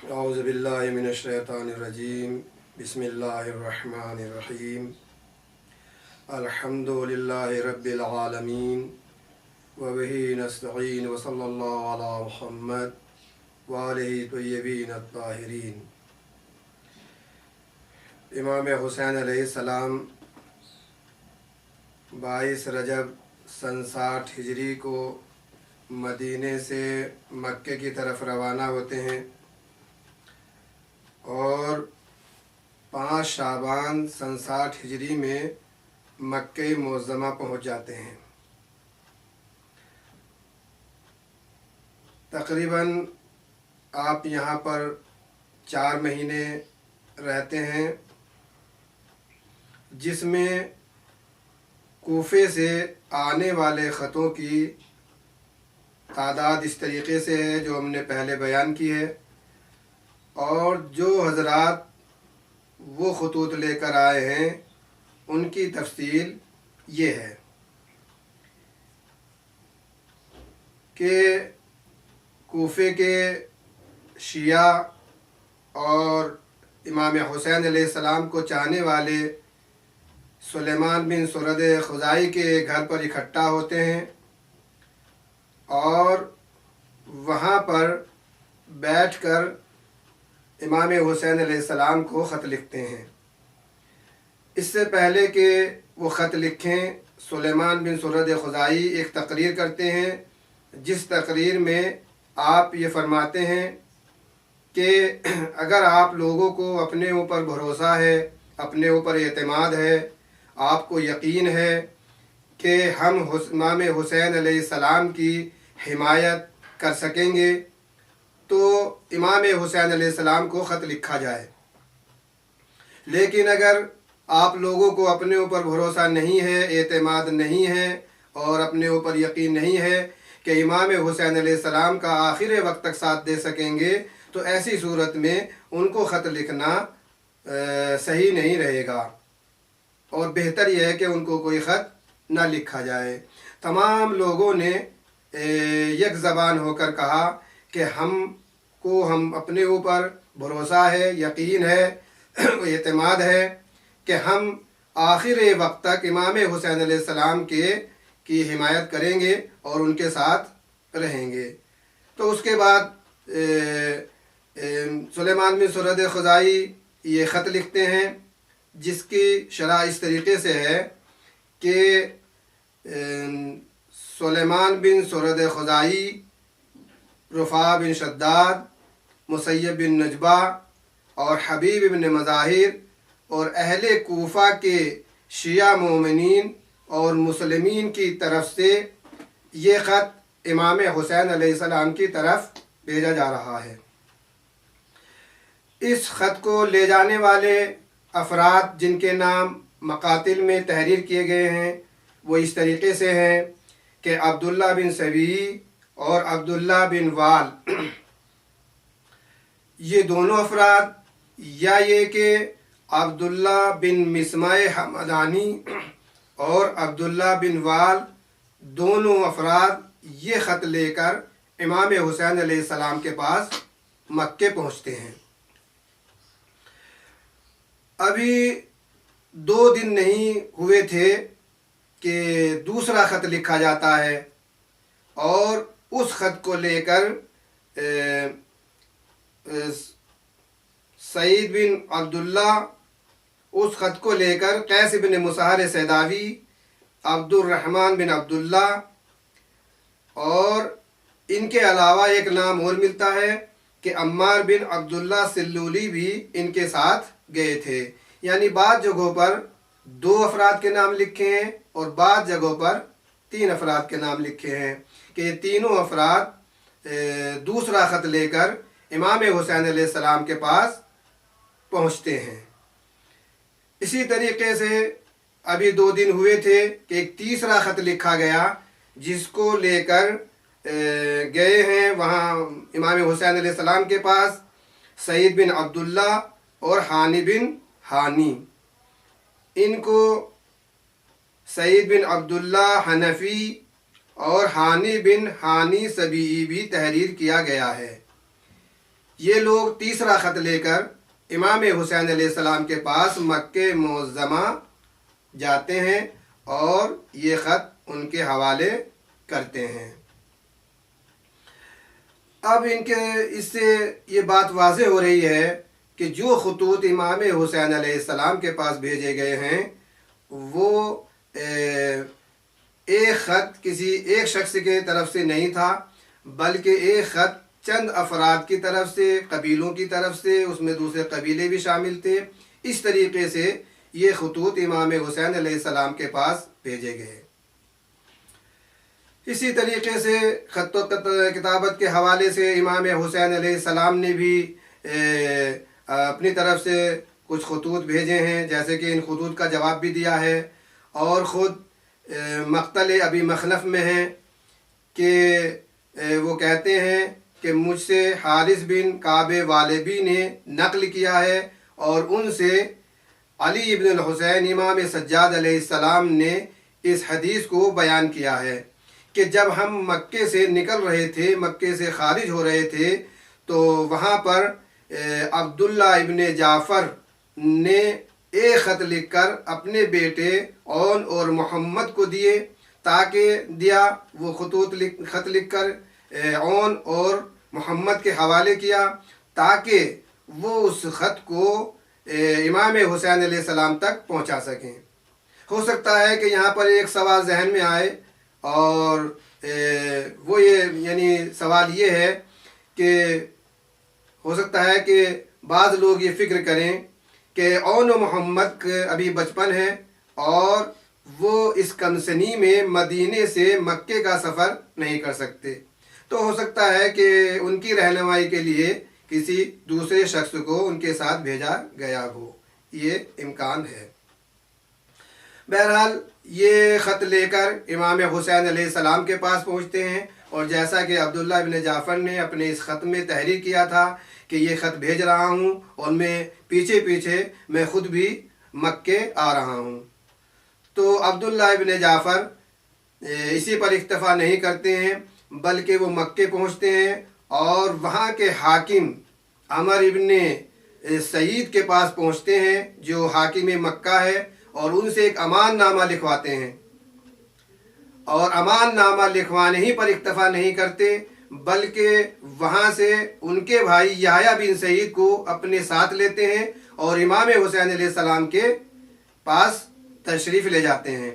اعوذ باللہ من الشیطان الرجیم بسم اللہ الرحمن الرحیم الحمد للہ رب العالمین وبہ نستعین وصلی اللہ علی محمد وآلہ طیبین الطاہرین۔ امام حسین علیہ السلام 22 رجب سن 60 ہجری کو مدینے سے مکے کی طرف روانہ ہوتے ہیں اور 5 شعبان سن 60 ہجری میں مکہ معظمہ پہنچ جاتے ہیں۔ تقریباً آپ یہاں پر 4 مہینے رہتے ہیں، جس میں کوفے سے آنے والے خطوں کی تعداد اس طریقے سے ہے جو ہم نے پہلے بیان کی ہے، اور جو حضرات وہ خطوط لے کر آئے ہیں ان کی تفصیل یہ ہے کہ کوفے کے شیعہ اور امام حسین علیہ السلام کو چاہنے والے سلیمان بن سرد خزائی کے گھر پر اکٹھا ہوتے ہیں اور وہاں پر بیٹھ کر امام حسین علیہ السلام کو خط لکھتے ہیں۔ اس سے پہلے کہ وہ خط لکھیں، سلیمان بن سرد خزائی ایک تقریر کرتے ہیں، جس تقریر میں آپ یہ فرماتے ہیں کہ اگر آپ لوگوں کو اپنے اوپر بھروسہ ہے، اپنے اوپر اعتماد ہے، آپ کو یقین ہے کہ ہم امام حسین علیہ السلام کی حمایت کر سکیں گے، تو امام حسین علیہ السلام کو خط لکھا جائے۔ لیکن اگر آپ لوگوں کو اپنے اوپر بھروسہ نہیں ہے، اعتماد نہیں ہے اور اپنے اوپر یقین نہیں ہے کہ امام حسین علیہ السلام کا آخر وقت تک ساتھ دے سکیں گے، تو ایسی صورت میں ان کو خط لکھنا صحیح نہیں رہے گا، اور بہتر یہ ہے کہ ان کو کوئی خط نہ لکھا جائے۔ تمام لوگوں نے یک زبان ہو کر کہا کہ ہم اپنے اوپر بھروسہ ہے، یقین ہے، اعتماد ہے کہ ہم آخر وقت تک امام حسین علیہ السلام کی حمایت کریں گے اور ان کے ساتھ رہیں گے۔ تو اس کے بعد سلیمان بن سرد خزائی یہ خط لکھتے ہیں، جس کی شرح اس طریقے سے ہے کہ سلیمان بن سرد خزائی، رفاع بن شداد، مسیب بن نجبہ اور حبیب بن مظاہر اور اہل کوفہ کے شیعہ مومنین اور مسلمین کی طرف سے یہ خط امام حسین علیہ السلام کی طرف بھیجا جا رہا ہے۔ اس خط کو لے جانے والے افراد جن کے نام مقاتل میں تحریر کیے گئے ہیں وہ اس طریقے سے ہیں کہ عبداللہ بن سبیعی اور عبداللہ بن وال، یہ دونوں افراد، یا یہ کہ عبداللہ بن مسمع حمدانی اور عبداللہ بن وال، دونوں افراد یہ خط لے کر امام حسین علیہ السلام کے پاس مکے پہنچتے ہیں۔ ابھی 2 دن نہیں ہوئے تھے کہ دوسرا خط لکھا جاتا ہے، اور اس خط کو لے کر سعید بن عبداللہ، اس خط کو لے کر قیس بن مسہر سیداوی، عبد الرحمن بن عبداللہ، اور ان کے علاوہ ایک نام اور ملتا ہے کہ عمار بن عبداللہ سلولی بھی ان کے ساتھ گئے تھے۔ یعنی بعض جگہوں پر 2 افراد کے نام لکھے ہیں اور بعض جگہوں پر 3 افراد کے نام لکھے ہیں کہ یہ تینوں افراد دوسرا خط لے کر امام حسین علیہ السلام کے پاس پہنچتے ہیں۔ اسی طریقے سے ابھی 2 دن ہوئے تھے کہ ایک تیسرا خط لکھا گیا، جس کو لے کر گئے ہیں وہاں امام حسین علیہ السلام کے پاس سعید بن عبداللہ اور ہانی بن ہانی۔ ان کو سعید بن عبداللہ حنفی اور ہانی بن ہانی سبیعی بھی تحریر کیا گیا ہے۔ یہ لوگ تیسرا خط لے کر امام حسین علیہ السلام کے پاس مکہ معظمہ جاتے ہیں اور یہ خط ان کے حوالے کرتے ہیں۔ اب اس سے یہ بات واضح ہو رہی ہے کہ جو خطوط امام حسین علیہ السلام کے پاس بھیجے گئے ہیں وہ ایک خط کسی ایک شخص کے طرف سے نہیں تھا، بلکہ ایک خط چند افراد کی طرف سے، قبیلوں کی طرف سے، اس میں دوسرے قبیلے بھی شامل تھے۔ اس طریقے سے یہ خطوط امام حسین علیہ السلام کے پاس بھیجے گئے۔ اسی طریقے سے خط و کتابت کے حوالے سے امام حسین علیہ السلام نے بھی اپنی طرف سے کچھ خطوط بھیجے ہیں، جیسے کہ ان خطوط کا جواب بھی دیا ہے، اور خود مقتل ابی مخلف میں ہیں کہ وہ کہتے ہیں کہ مجھ سے حارث بن کعب والبی نے نقل کیا ہے اور ان سے علی ابن الحسین امام سجاد علیہ السلام نے اس حدیث کو بیان کیا ہے کہ جب ہم مکے سے نکل رہے تھے، مکے سے خارج ہو رہے تھے، تو وہاں پر عبداللہ ابن جعفر نے ایک خط لکھ کر اپنے بیٹے اون اور محمد کو دیا وہ خط لکھ کر اون اور محمد کے حوالے کیا تاکہ وہ اس خط کو امام حسین علیہ السلام تک پہنچا سکیں۔ ہو سکتا ہے کہ یہاں پر ایک سوال ذہن میں آئے، اور وہ یعنی سوال یہ ہے کہ ہو سکتا ہے کہ بعض لوگ یہ فکر کریں کہ اون و محمد ابھی بچپن ہے اور وہ اس کم سنی میں مدینے سے مکے کا سفر نہیں کر سکتے، تو ہو سکتا ہے کہ ان کی رہنمائی کے لیے کسی دوسرے شخص کو ان کے ساتھ بھیجا گیا ہو، یہ امکان ہے۔ بہرحال یہ خط لے کر امام حسین علیہ السلام کے پاس پہنچتے ہیں، اور جیسا کہ عبداللہ ابن جعفر نے اپنے اس خط میں تحریر کیا تھا کہ یہ خط بھیج رہا ہوں اور میں پیچھے میں خود بھی مکے آ رہا ہوں، تو عبداللہ ابن جعفر اسی پر اکتفا نہیں کرتے ہیں، بلکہ وہ مکے پہنچتے ہیں اور وہاں کے حاکم عمر ابن سعید کے پاس پہنچتے ہیں جو حاکم مکہ ہے، اور ان سے ایک امان نامہ لکھواتے ہیں، اور امان نامہ لکھوانے ہی پر اکتفا نہیں کرتے بلکہ وہاں سے ان کے بھائی یحییٰ بن سعید کو اپنے ساتھ لیتے ہیں اور امام حسین علیہ السلام کے پاس تشریف لے جاتے ہیں،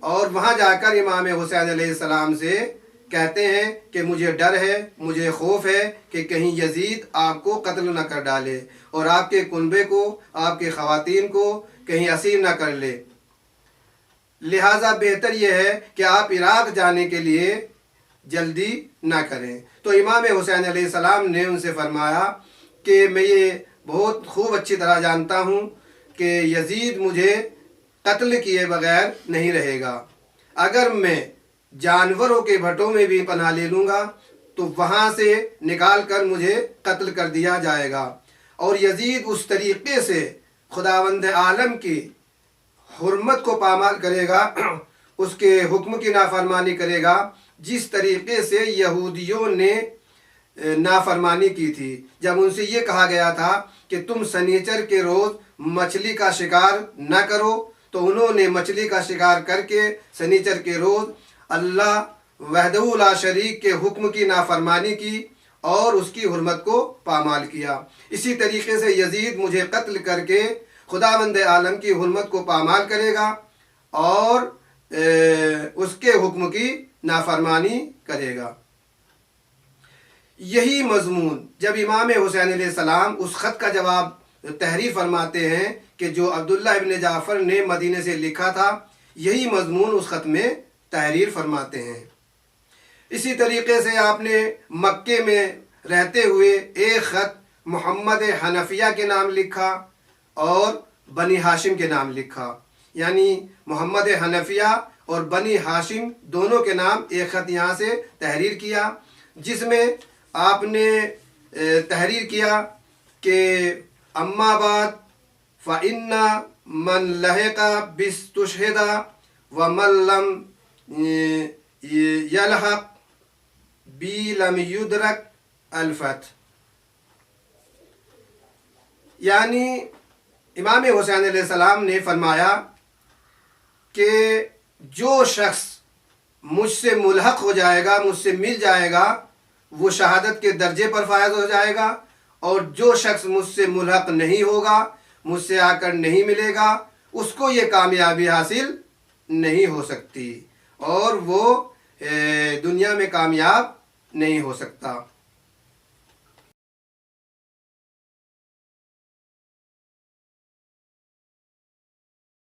اور وہاں جا کر امام حسین علیہ السلام سے کہتے ہیں کہ مجھے ڈر ہے، مجھے خوف ہے کہ کہیں یزید آپ کو قتل نہ کر ڈالے اور آپ کے کنبے کو، آپ کے خواتین کو کہیں اسیر نہ کر لے، لہٰذا بہتر یہ ہے کہ آپ عراق جانے کے لیے جلدی نہ کریں۔ تو امام حسین علیہ السلام نے ان سے فرمایا کہ میں یہ بہت خوب اچھی طرح جانتا ہوں کہ یزید مجھے قتل کیے بغیر نہیں رہے گا، اگر میں جانوروں کے بھٹوں میں بھی پناہ لے لوں گا تو وہاں سے نکال کر مجھے قتل کر دیا جائے گا، اور یزید اس طریقے سے خداوند عالم کی حرمت کو پامال کرے گا، اس کے حکم کی نافرمانی کرے گا جس طریقے سے یہودیوں نے نافرمانی کی تھی جب ان سے یہ کہا گیا تھا کہ تم سنیچر کے روز مچھلی کا شکار نہ کرو، تو انہوں نے مچھلی کا شکار کر کے سنیچر کے روز اللہ وحدہ لا شریک کے حکم کی نافرمانی کی اور اس کی حرمت کو پامال کیا۔ اسی طریقے سے یزید مجھے قتل کر کے خداوند عالم کی حرمت کو پامال کرے گا اور اس کے حکم کی نافرمانی کرے گا۔ یہی مضمون جب امام حسین علیہ السلام اس خط کا جواب تحریر فرماتے ہیں کہ جو عبداللہ ابن جعفر نے مدینے سے لکھا تھا، یہی مضمون اس خط میں تحریر فرماتے ہیں۔ اسی طریقے سے آپ نے مکے میں رہتے ہوئے ایک خط محمد حنفیہ کے نام لکھا اور بنی ہاشم کے نام لکھا، یعنی محمد حنفیہ اور بنی ہاشم دونوں کے نام ایک خط یہاں سے تحریر کیا، جس میں آپ نے تحریر کیا کہ اما بعد فَإِنَّ مَنْ لَحِقَ بِاسْتُشْهِدَ وَمَنْ لَمْ يَلْحَقْ بِي لَمْ يُدْرَكْ الْفَتْحِ۔ یعنی امام حسین علیہ السلام نے فرمایا کہ جو شخص مجھ سے ملحق ہو جائے گا، مجھ سے مل جائے گا، وہ شہادت کے درجے پر فائز ہو جائے گا، اور جو شخص مجھ سے ملحق نہیں ہوگا، مجھ سے آ کر نہیں ملے گا، اس کو یہ کامیابی حاصل نہیں ہو سکتی اور وہ دنیا میں کامیاب نہیں ہو سکتا۔